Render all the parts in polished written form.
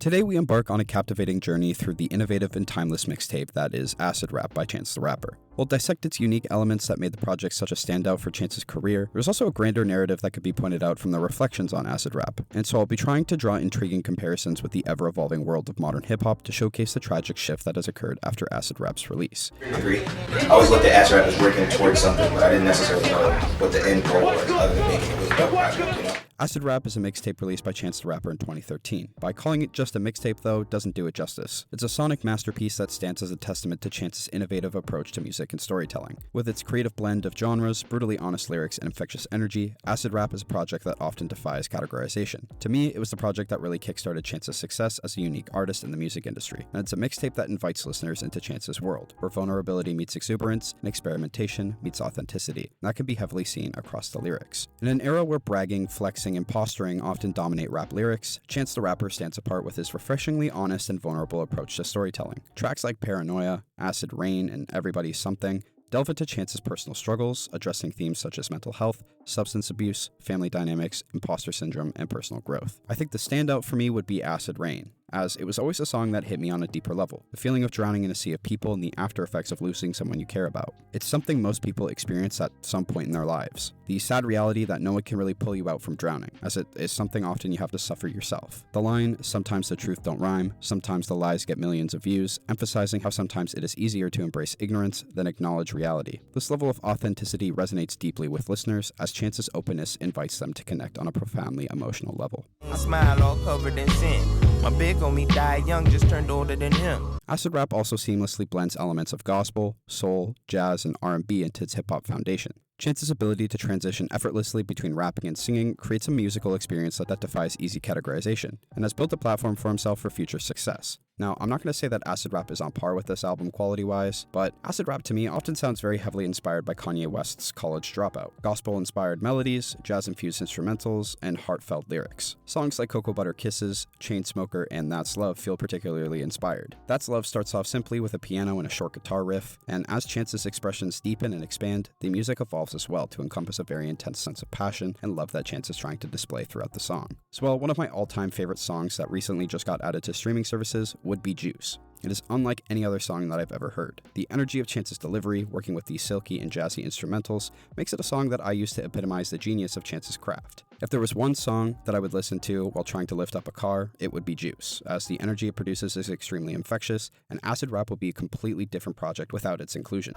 Today we embark on a captivating journey through the innovative and timeless mixtape that is Acid Rap by Chance the Rapper. We'll dissect its unique elements that made the project such a standout for Chance's career. There's also a grander narrative that could be pointed out from the reflections on Acid Rap, and so I'll be trying to draw intriguing comparisons with the ever-evolving world of modern hip-hop to showcase the tragic shift that has occurred after Acid Rap's release. I agree. I always looked at Acid Rap as working towards something, but I didn't necessarily know what the end goal was other than making a really dope project, you know? Acid Rap is a mixtape released by Chance the Rapper in 2013. By calling it just a mixtape, though, doesn't do it justice. It's a sonic masterpiece that stands as a testament to Chance's innovative approach to music and storytelling. With its creative blend of genres, brutally honest lyrics, and infectious energy, Acid Rap is a project that often defies categorization. To me, it was the project that really kickstarted Chance's success as a unique artist in the music industry, and it's a mixtape that invites listeners into Chance's world, where vulnerability meets exuberance and experimentation meets authenticity. That can be heavily seen across the lyrics. In an era where bragging, flexing, and posturing often dominate rap lyrics, Chance the Rapper stands apart with his refreshingly honest and vulnerable approach to storytelling. Tracks like Paranoia, Acid Rain, and Everybody's Something delve into Chance's personal struggles, addressing themes such as mental health, substance abuse, family dynamics, imposter syndrome, and personal growth. I think the standout for me would be Acid Rain, as it was always a song that hit me on a deeper level, the feeling of drowning in a sea of people and the after effects of losing someone you care about. It's something most people experience at some point in their lives, the sad reality that no one can really pull you out from drowning, as it is something often you have to suffer yourself. The line, "Sometimes the truth don't rhyme, sometimes the lies get millions of views," emphasizing how sometimes it is easier to embrace ignorance than acknowledge reality. This level of authenticity resonates deeply with listeners, as Chance's openness invites them to connect on a profoundly emotional level. I smile all covered in sin. My big homie died young, just turned older than him. Acid Rap also seamlessly blends elements of gospel, soul, jazz, and R&B into its hip-hop foundation. Chance's ability to transition effortlessly between rapping and singing creates a musical experience that defies easy categorization, and has built a platform for himself for future success. Now, I'm not going to say that Acid Rap is on par with this album quality-wise, but Acid Rap to me often sounds very heavily inspired by Kanye West's College Dropout. Gospel-inspired melodies, jazz-infused instrumentals, and heartfelt lyrics. Songs like Cocoa Butter Kisses, Chainsmoker, and That's Love feel particularly inspired. That's Love starts off simply with a piano and a short guitar riff, and as Chance's expressions deepen and expand, the music evolves as well to encompass a very intense sense of passion and love that Chance is trying to display throughout the song. As well, one of my all-time favorite songs that recently just got added to streaming services would be Juice. It is unlike any other song that I've ever heard. The energy of Chance's delivery, working with these silky and jazzy instrumentals, makes it a song that I use to epitomize the genius of Chance's craft. If there was one song that I would listen to while trying to lift up a car, it would be Juice, as the energy it produces is extremely infectious, and Acid Rap would be a completely different project without its inclusion.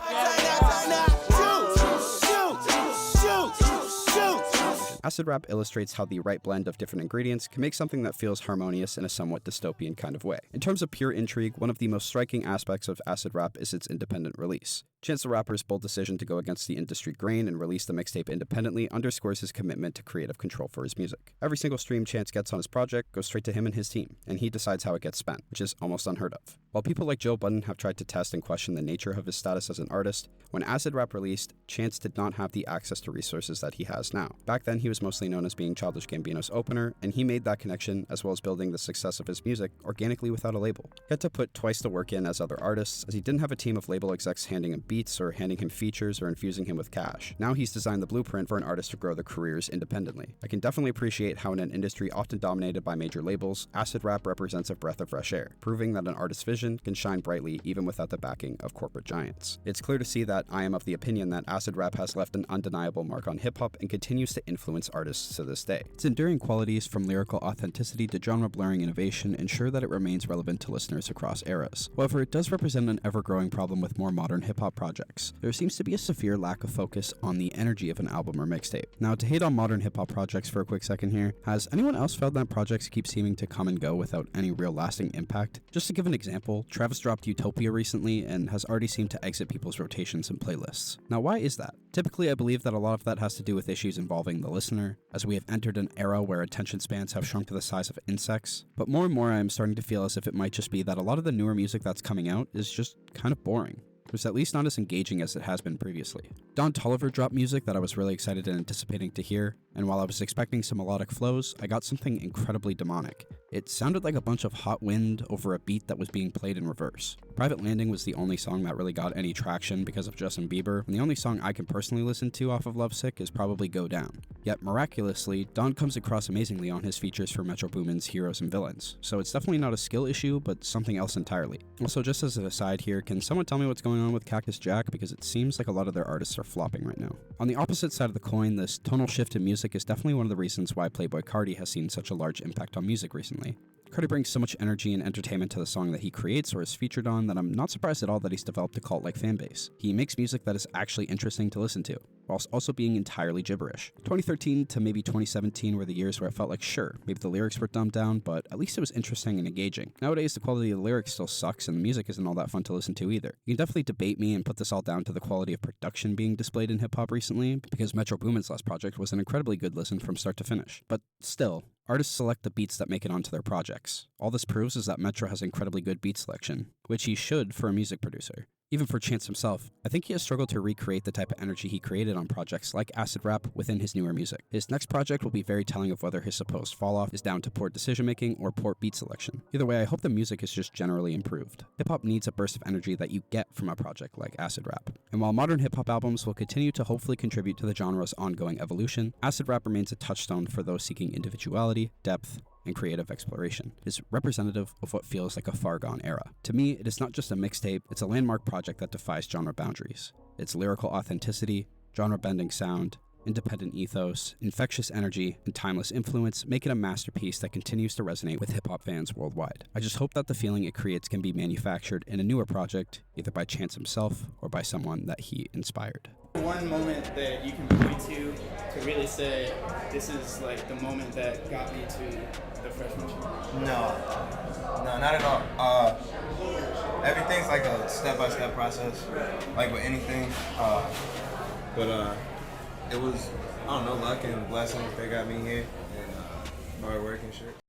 Acid Rap illustrates how the right blend of different ingredients can make something that feels harmonious in a somewhat dystopian kind of way. In terms of pure intrigue, one of the most striking aspects of Acid Rap is its independent release. Chance the Rapper's bold decision to go against the industry grain and release the mixtape independently underscores his commitment to creative control for his music. Every single stream Chance gets on his project goes straight to him and his team, and he decides how it gets spent, which is almost unheard of. While people like Joe Budden have tried to test and question the nature of his status as an artist, when Acid Rap released, Chance did not have the access to resources that he has now. Back then, he was mostly known as being Childish Gambino's opener, and he made that connection, as well as building the success of his music, organically without a label. He had to put twice the work in as other artists, as he didn't have a team of label execs handing him beats or handing him features or infusing him with cash. Now he's designed the blueprint for an artist to grow their careers independently. I can definitely appreciate how in an industry often dominated by major labels, Acid Rap represents a breath of fresh air, proving that an artist's vision can shine brightly even without the backing of corporate giants. It's clear to see that I am of the opinion that Acid Rap has left an undeniable mark on hip-hop and continues to influence artists to this day. Its enduring qualities, from lyrical authenticity to genre-blurring innovation, ensure that it remains relevant to listeners across eras. However, it does represent an ever-growing problem with more modern hip-hop projects. There seems to be a severe lack of focus on the energy of an album or mixtape. Now, to hate on modern hip-hop projects for a quick second here, has anyone else felt that projects keep seeming to come and go without any real lasting impact? Just to give an example, Travis dropped Utopia recently and has already seemed to exit people's rotations and playlists. Now, why is that? Typically, I believe that a lot of that has to do with issues involving the listener, as we have entered an era where attention spans have shrunk to the size of insects. But more and more, I am starting to feel as if it might just be that a lot of the newer music that's coming out is just kind of boring. It's at least not as engaging as it has been previously. Don Toliver dropped music that I was really excited and anticipating to hear, and while I was expecting some melodic flows, I got something incredibly demonic. It sounded like a bunch of hot wind over a beat that was being played in reverse. Private Landing was the only song that really got any traction because of Justin Bieber, and the only song I can personally listen to off of Lovesick is probably Go Down. Yet miraculously, Don comes across amazingly on his features for Metro Boomin's Heroes and Villains, so it's definitely not a skill issue, but something else entirely. Also, just as an aside here, can someone tell me what's going on with Cactus Jack, because it seems like a lot of their artists are flopping right now. On the opposite side of the coin, this tonal shift in music is definitely one of the reasons why Playboi Carti has seen such a large impact on music recently. Carti brings so much energy and entertainment to the song that he creates or is featured on that I'm not surprised at all that he's developed a cult-like fanbase. He makes music that is actually interesting to listen to, whilst also being entirely gibberish. 2013 to maybe 2017 were the years where it felt like, sure, maybe the lyrics were dumbed down, but at least it was interesting and engaging. Nowadays, the quality of the lyrics still sucks and the music isn't all that fun to listen to either. You can definitely debate me and put this all down to the quality of production being displayed in hip-hop recently, because Metro Boomin's last project was an incredibly good listen from start to finish. But still, artists select the beats that make it onto their projects. All this proves is that Metro has incredibly good beat selection, which he should for a music producer. Even for Chance himself, I think he has struggled to recreate the type of energy he created on projects like Acid Rap within his newer music. His next project will be very telling of whether his supposed falloff is down to poor decision-making or poor beat selection. Either way, I hope the music is just generally improved. Hip-hop needs a burst of energy that you get from a project like Acid Rap. And while modern hip-hop albums will continue to hopefully contribute to the genre's ongoing evolution, Acid Rap remains a touchstone for those seeking individuality, depth, and creative exploration. It is representative of what feels like a far-gone era. To me, it is not just a mixtape, it's a landmark project that defies genre boundaries. Its lyrical authenticity, genre-bending sound, independent ethos, infectious energy, and timeless influence make it a masterpiece that continues to resonate with hip-hop fans worldwide. I just hope that the feeling it creates can be manufactured in a newer project, either by Chance himself or by someone that he inspired. One moment that you can point to really say, this is like the moment that got me to the freshman show? No, not at all. Everything's like a step-by-step process, like with anything. But it was, I don't know, luck and blessings that got me here, and hard work and shit.